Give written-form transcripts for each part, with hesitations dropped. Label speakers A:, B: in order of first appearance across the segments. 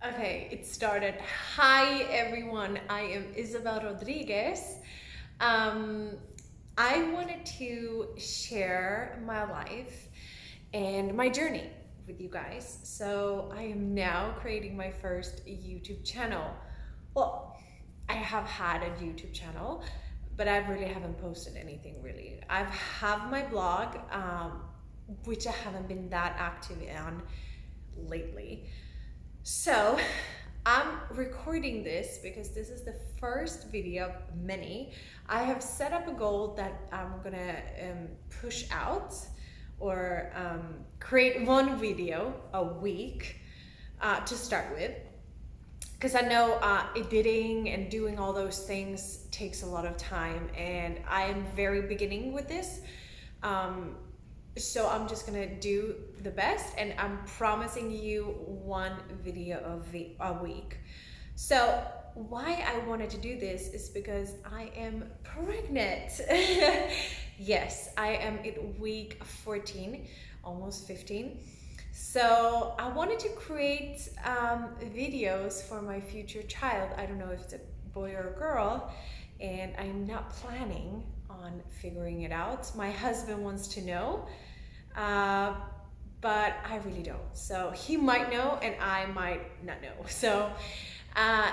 A: Okay, it started. Hi everyone, I am Isabell Rodriguez. Um, I wanted to share my life and my journey with you guys. So I am now creating my first YouTube channel. Well, I have had a YouTube channel, but I really haven't posted anything really. I've have my blog, which I haven't been that active on lately. So I'm recording this because this is the first video of many. I have set up a goal that I'm gonna push out or create one video a week to start with, because I know editing and doing all those things takes a lot of time, and I am very beginning with this. So I'm just gonna do the best, and I'm promising you one video a week. So why I wanted to do this is because I am pregnant. Yes, I am in week 14, almost 15. So I wanted to create videos for my future child. I don't know if it's a boy or a girl, and I'm not planning on figuring it out. My husband wants to know, but I really don't. So he might know and I might not know. So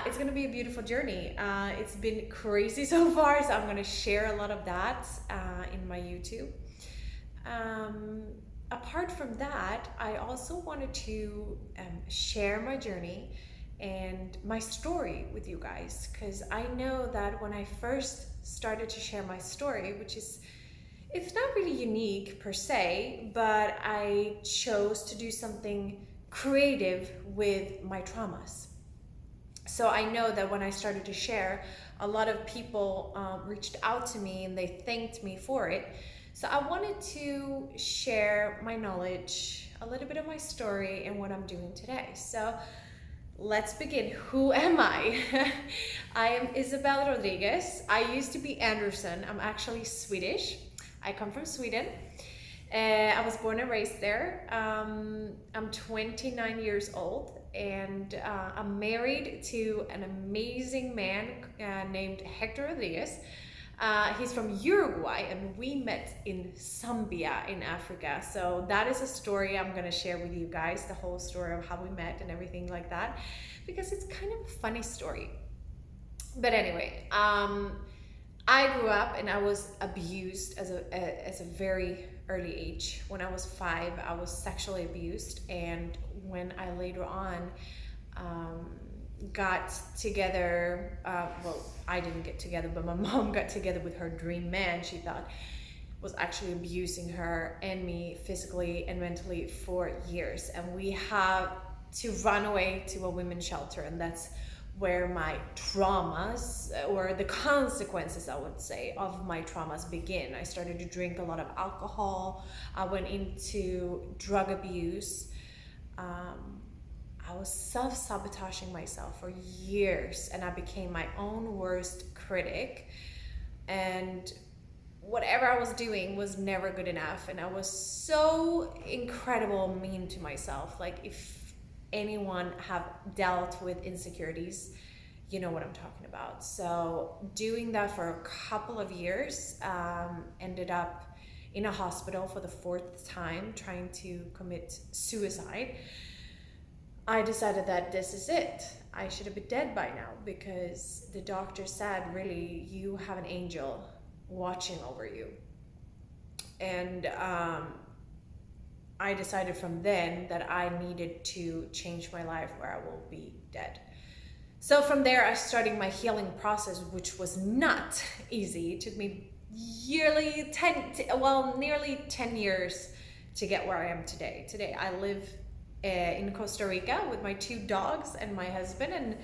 A: it's gonna be a beautiful journey. It's been crazy so far, so I'm gonna share a lot of that in my YouTube. Apart from that, I also wanted to share my journey and my story with you guys, because I know that when I first started to share my story, it's not really unique per se, but I chose to do something creative with my traumas. So I know that when I started to share, a lot of people reached out to me and they thanked me for it. So I wanted to share my knowledge, a little bit of my story, and what I'm doing today. So let's begin. Who am I? I am Isabell Rodriguez. I used to be Anderson. I'm actually Swedish. I come from Sweden. I was born and raised there. I'm 29 years old, and I'm married to an amazing man named Hector Rodriguez. He's from Uruguay, and we met in Zambia in Africa. So that is a story I'm gonna share with you guys, the whole story of how we met and everything like that, because it's kind of a funny story. But anyway, I grew up and I was abused as a very early age. When I was 5, I was sexually abused, and when I later on got together, well, I didn't get together, but my mom got together with her dream man she thought was actually abusing her and me physically and mentally for years. And we had to run away to a women's shelter, and that's where my traumas, or the consequences, I would say, of my traumas begin. I started to drink a lot of alcohol. I went into drug abuse. I was self-sabotaging myself for years, and I became my own worst critic. And whatever I was doing was never good enough, and I was so incredible mean to myself. Like, if anyone have dealt with insecurities, you know what I'm talking about. So doing that for a couple of years, ended up in a hospital for the 4th time trying to commit suicide. I decided that this is it. I should have been dead by now, because the doctor said, really, you have an angel watching over you. And I decided from then that I needed to change my life, where I will be dead. So from there, I started my healing process, which was not easy. It took me nearly 10 years to get where I am today. Today, I live in Costa Rica with my 2 dogs and my husband and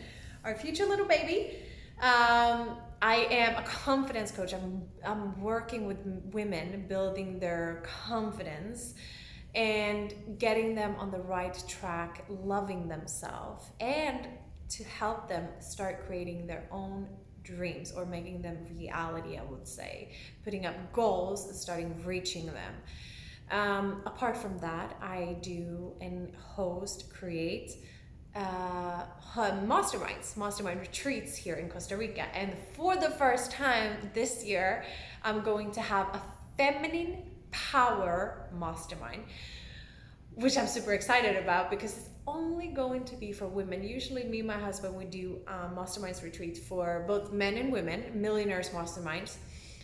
A: our future little baby. I am a confidence coach. I'm working with women, building their confidence and getting them on the right track, loving themselves, and to help them start creating their own dreams, or making them reality, I would say, putting up goals and starting reaching them. Apart from that, I do and host, create mastermind retreats here in Costa Rica. And for the first time this year, I'm going to have a feminine power mastermind, which I'm super excited about because it's only going to be for women. Usually me and my husband, we do masterminds retreats for both men and women, millionaires masterminds,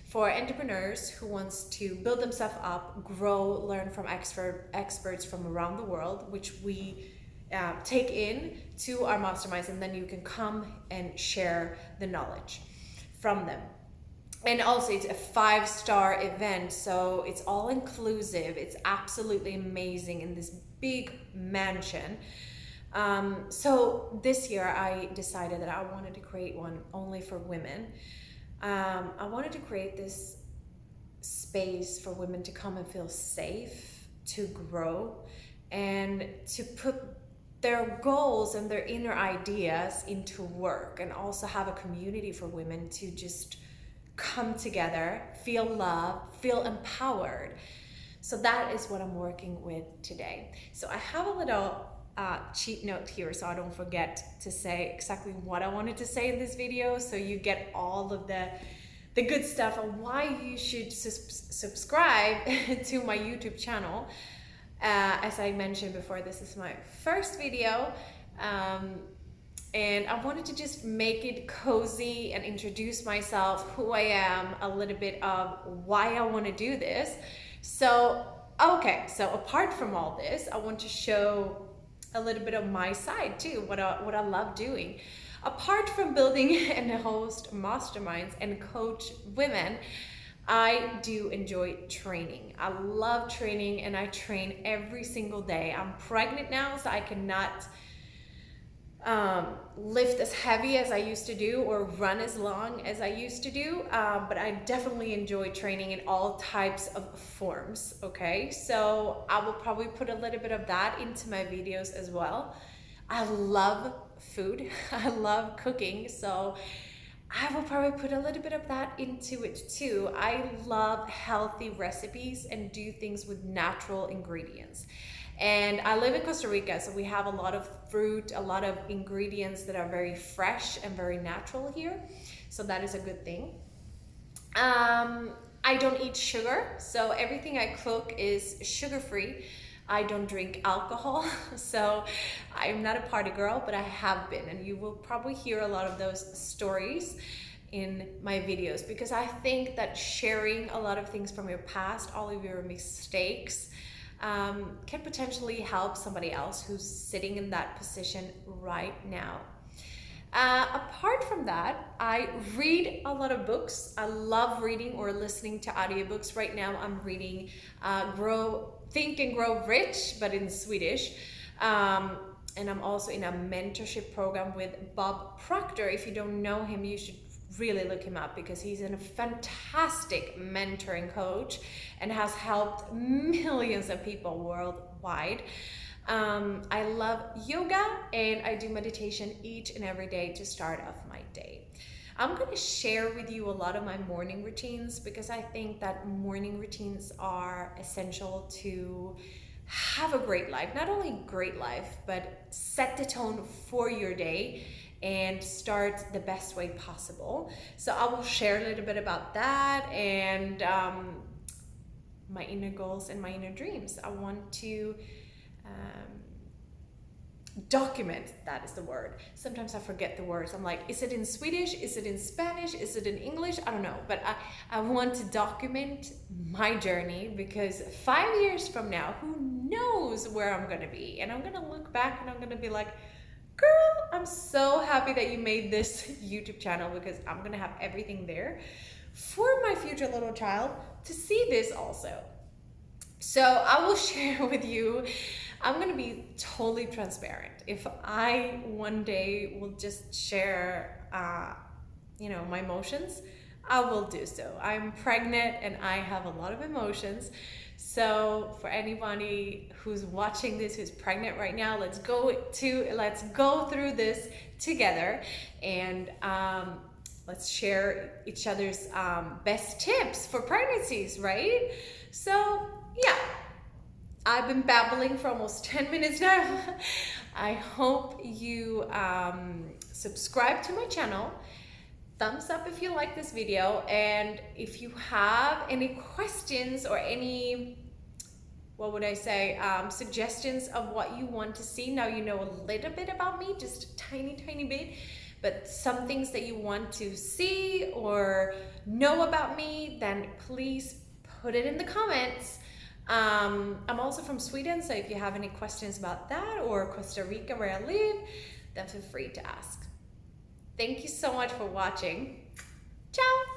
A: for entrepreneurs who wants to build themselves up, grow, learn from experts from around the world, which we take in to our masterminds, and then you can come and share the knowledge from them. And also it's a 5-star event, so it's all inclusive. It's absolutely amazing in this big mansion. So this year I decided that I wanted to create one only for women. I wanted to create this space for women to come and feel safe, to grow, and to put their goals and their inner ideas into work, and also have a community for women to just come together, feel loved, feel empowered. So that is what I'm working with today. So I have a little cheat note here so I don't forget to say exactly what I wanted to say in this video, so you get all of the good stuff on why you should subscribe to my YouTube channel. As I mentioned before, this is my first video, and I wanted to just make it cozy and introduce myself, who I am, a little bit of why I want to do this. So apart from all this, I want to show a little bit of my side too, what I love doing. Apart from building and host masterminds and coach women, I do enjoy training. I love training, and I train every single day. I'm pregnant now, so I cannot lift as heavy as I used to do or run as long as I used to do, but I definitely enjoy training in all types of forms. Okay, so I will probably put a little bit of that into my videos as well. I love food. I love cooking, so I will probably put a little bit of that into it too. I love healthy recipes and do things with natural ingredients. And I live in Costa Rica, so we have a lot of fruit, a lot of ingredients that are very fresh and very natural here. So that is a good thing. I don't eat sugar, so everything I cook is sugar-free. I don't drink alcohol, so I'm not a party girl, but I have been, and you will probably hear a lot of those stories in my videos, because I think that sharing a lot of things from your past, all of your mistakes, can potentially help somebody else who's sitting in that position right now. Apart from that, I read a lot of books. I love reading or listening to audiobooks. Right now I'm reading Think and Grow Rich, but in Swedish. And I'm also in a mentorship program with Bob Proctor. If you don't know him, you should really look him up, because he's a fantastic mentoring coach and has helped millions of people worldwide. I love yoga, and I do meditation each and every day to start off my day. I'm going to share with you a lot of my morning routines, because I think that morning routines are essential to have a great life. Not only great life, but set the tone for your day and start the best way possible. So I will share a little bit about that, and my inner goals and my inner dreams. I want to document, that is the word. Sometimes I forget the words. I'm like, is it in Swedish? Is it in Spanish? Is it in English? I don't know. But I want to document my journey, because 5 years from now, who knows where I'm going to be? And I'm going to look back and I'm going to be like, girl, I'm so happy that you made this YouTube channel, because I'm going to have everything there for my future little child to see this also. So I will share with you, I'm going to be totally transparent. If I one day will just share, my emotions, I will do so. I'm pregnant and I have a lot of emotions. So for anybody who's watching this, who's pregnant right now, let's go through this together, and let's share each other's best tips for pregnancies, right? So yeah. I've been babbling for almost 10 minutes now. I hope you subscribe to my channel. Thumbs up if you like this video, and if you have any questions or any, what would I say, suggestions of what you want to see. Now you know a little bit about me, just a tiny bit, but some things that you want to see or know about me, then please put it in the comments. I'm also from Sweden, so if you have any questions about that, or Costa Rica where I live, then feel free to ask. Thank you so much for watching. Ciao!